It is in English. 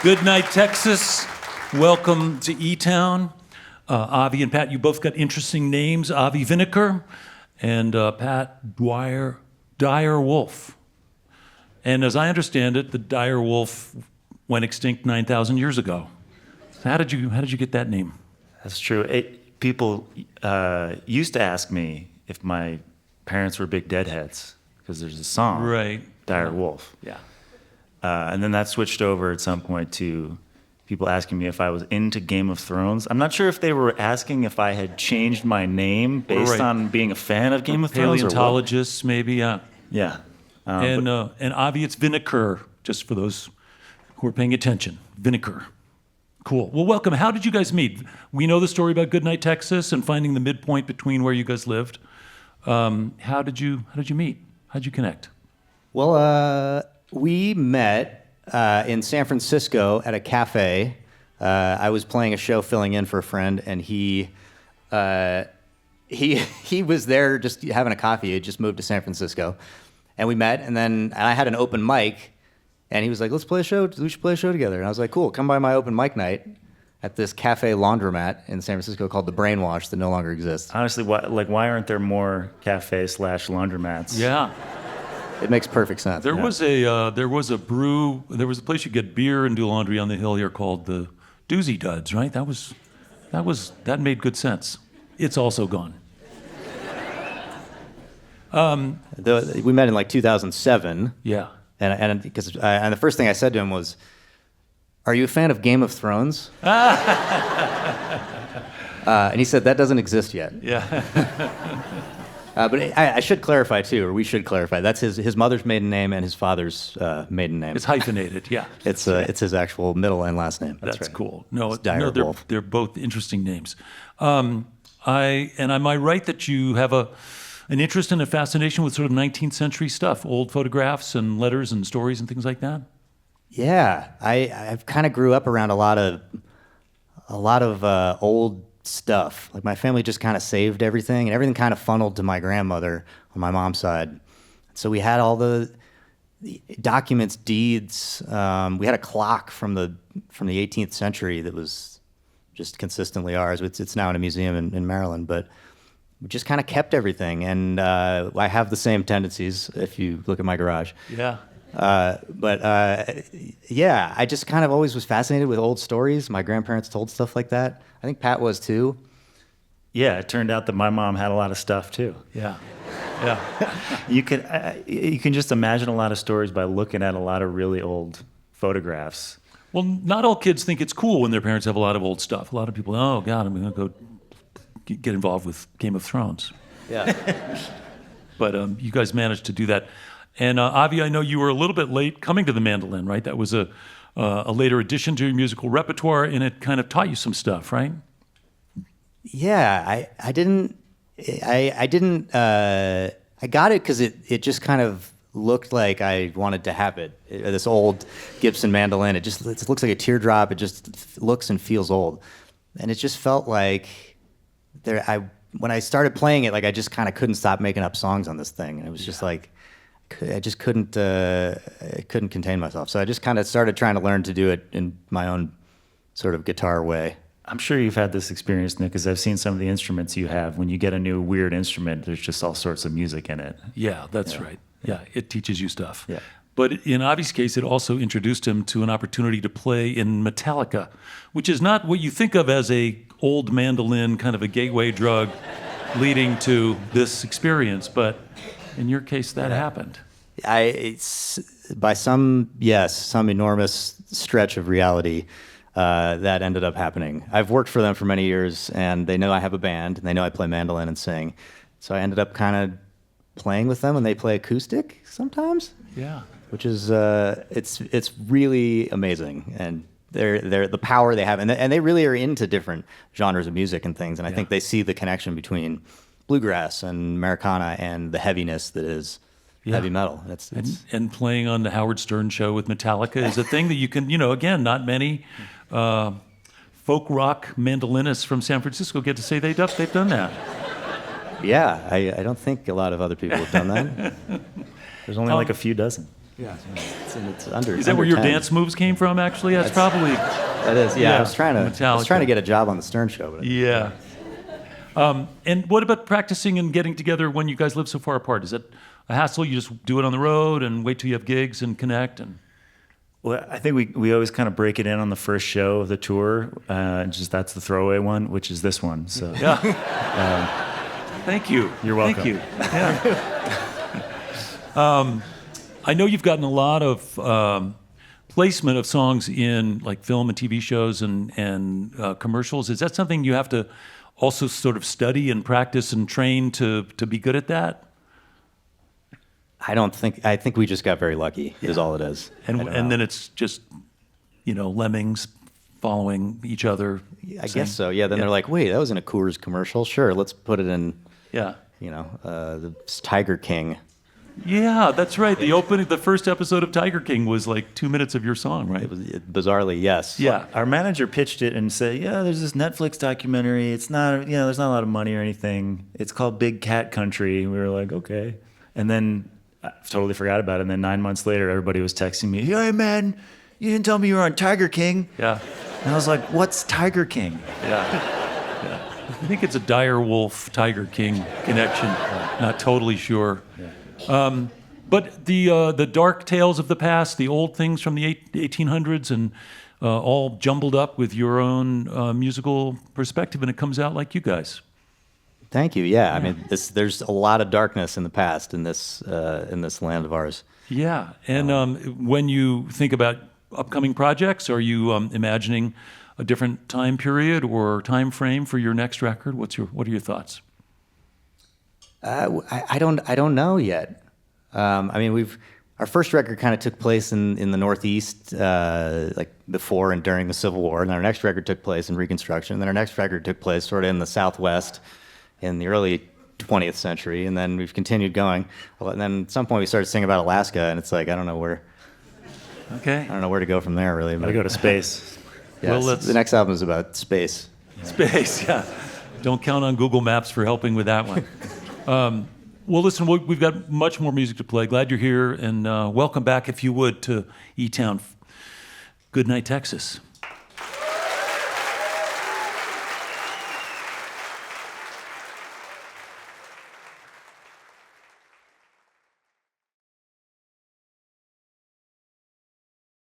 Goodnight, Texas. Welcome to eTown. Avi and Pat, you both got interesting names. Avi Vinocur and Pat Dyer Wolf. And as I understand it, the Dyer wolf went extinct 9,000 years ago. So how did you get that name? That's true. People used to ask me if my parents were big Deadheads, because there's a song, Right. Dyer Wolf. Yeah. And then that switched over at some point to people asking me if I was into Game of Thrones. I'm not sure if they were asking if I had changed my name based Right. on being a fan of Game of Thrones. Paleontologists, maybe, yeah. Yeah. And Avi, it's Vinocur, just for those who are paying attention. Vinocur. Cool. Well, welcome. How did you guys meet? We know the story about Goodnight, Texas, and finding the midpoint between where you guys lived. How did you meet? How'd you connect? Well, we met in San Francisco at a cafe. I was playing a show, filling in for a friend, and he was there just having a coffee. He had just moved to San Francisco, and we met. And then I had an open mic, and he was like, "Let's play a show. We should play a show together." And I was like, "Cool, come by my open mic night at this cafe laundromat in San Francisco called the Brainwash that no longer exists." Honestly, why aren't there more cafe/laundromats? Yeah. It makes perfect sense. There was a place you get beer and do laundry on the hill here called the Doozy Duds, right? That made good sense. It's also gone. We met in like 2007. Yeah. And the first thing I said to him was, "Are you a fan of Game of Thrones?" And he said, "That doesn't exist yet." Yeah. But I should clarify too, or we should clarify. That's his mother's maiden name and his father's maiden name. It's hyphenated. Yeah. It's his actual middle and last name. That's right. cool. No, It's Dyer Wolf. they're both interesting names. Am I right that you have an interest and a fascination with sort of 19th century stuff, old photographs and letters and stories and things like that? Yeah, I've kind of grew up around a lot of old stuff. Like my family just kind of saved everything, and everything kind of funneled to my grandmother on my mom's side. So we had all the documents, deeds. We had a clock from the 18th century that was just consistently ours. It's now in a museum in Maryland, but we just kind of kept everything. And I have the same tendencies if you look at my garage. Yeah. Yeah, I just kind of always was fascinated with old stories. My grandparents told stuff like that. I think Pat was too. Yeah, it turned out that my mom had a lot of stuff too. Yeah. Yeah. You can just imagine a lot of stories by looking at a lot of really old photographs. Well, not all kids think it's cool when their parents have a lot of old stuff. A lot of people, oh God, I'm going to go get involved with Game of Thrones. Yeah. But you guys managed to do that. And Avi, I know you were a little bit late coming to the mandolin, right? That was a later addition to your musical repertoire, and it kind of taught you some stuff, right? Yeah, I got it because it just kind of looked like I wanted to have it. This old Gibson mandolin, it looks like a teardrop. It just looks and feels old, and it just felt like when I started playing it, like I just kind of couldn't stop making up songs on this thing, and it was just like I just couldn't contain myself. So I just kind of started trying to learn to do it in my own sort of guitar way. I'm sure you've had this experience, Nick, because I've seen some of the instruments you have. When you get a new weird instrument, there's just all sorts of music in it. Yeah, that's right. Yeah, it teaches you stuff. Yeah. But in Avi's case, it also introduced him to an opportunity to play in Metallica, which is not what you think of as a old mandolin, kind of a gateway drug leading to this experience. But in your case, that happened. By some enormous stretch of reality, that ended up happening. I've worked for them for many years, and they know I have a band, and they know I play mandolin and sing. So I ended up kind of playing with them, and they play acoustic sometimes. Yeah. Which is it's really amazing, and they're the power they have, and they really are into different genres of music and things, and I think they see the connection between bluegrass and Americana and the heaviness that is heavy metal. And playing on the Howard Stern show with Metallica is a thing that you can, again, not many folk rock mandolinists from San Francisco get to say they've done that. Yeah, I don't think a lot of other people have done that. There's only like a few dozen. Yeah, it's under. Is that where under your 10. dance moves came from, actually? That's probably, That is, yeah. Yeah, I was trying Metallica. to get a job on the Stern Show, but yeah. And what about practicing and getting together when you guys live so far apart? Is it a hassle? You just do it on the road and wait till you have gigs and connect? And Well, I think we always kind of break it in on the first show of the tour. Just that's the throwaway one, which is this one. So yeah. Thank you. You're welcome. Thank you. Yeah. I know you've gotten a lot of placement of songs in like film and TV shows and commercials. Is that something you have to also sort of study and practice and train to be good at that? I think we just got very lucky. Is all it is. And then it's just, lemmings following each other. I guess so. Yeah. Then they're like, wait, that was in a Coors commercial. Sure, let's put it in. Yeah. The Tiger King. Yeah, that's right. The first episode of Tiger King was like 2 minutes of your song, right? It was bizarrely, yes. Yeah. our manager pitched it and said, "Yeah, there's this Netflix documentary. It's not, there's not a lot of money or anything. It's called Big Cat Country." We were like, "Okay," and then I totally forgot about it. And then 9 months later, everybody was texting me, "Hey, man, you didn't tell me you were on Tiger King." Yeah. And I was like, "What's Tiger King?" Yeah. I think it's a Dyer Wolf Tiger King connection. Not totally sure. But the dark tales of the past, the old things from the 1800s, and all jumbled up with your own musical perspective, and it comes out like you guys. Thank you. Yeah. I mean, there's a lot of darkness in the past in this land of ours. Yeah. And when you think about upcoming projects, are you imagining a different time period or time frame for your next record? What are your thoughts? I don't know yet. I mean, our first record kind of took place in the Northeast, like before and during the Civil War, and then our next record took place in Reconstruction, and then our next record took place sort of in the Southwest in the early 20th century, and then we've continued going. Well, and then at some point we started singing about Alaska, and it's like I don't know where to go from there, really. Gotta go to space. Yeah, Well, the next album is about space. Space, yeah. Don't count on Google Maps for helping with that one. Well, listen, we've got much more music to play. Glad you're here, and welcome back, if you would, to eTown. Goodnight, Texas.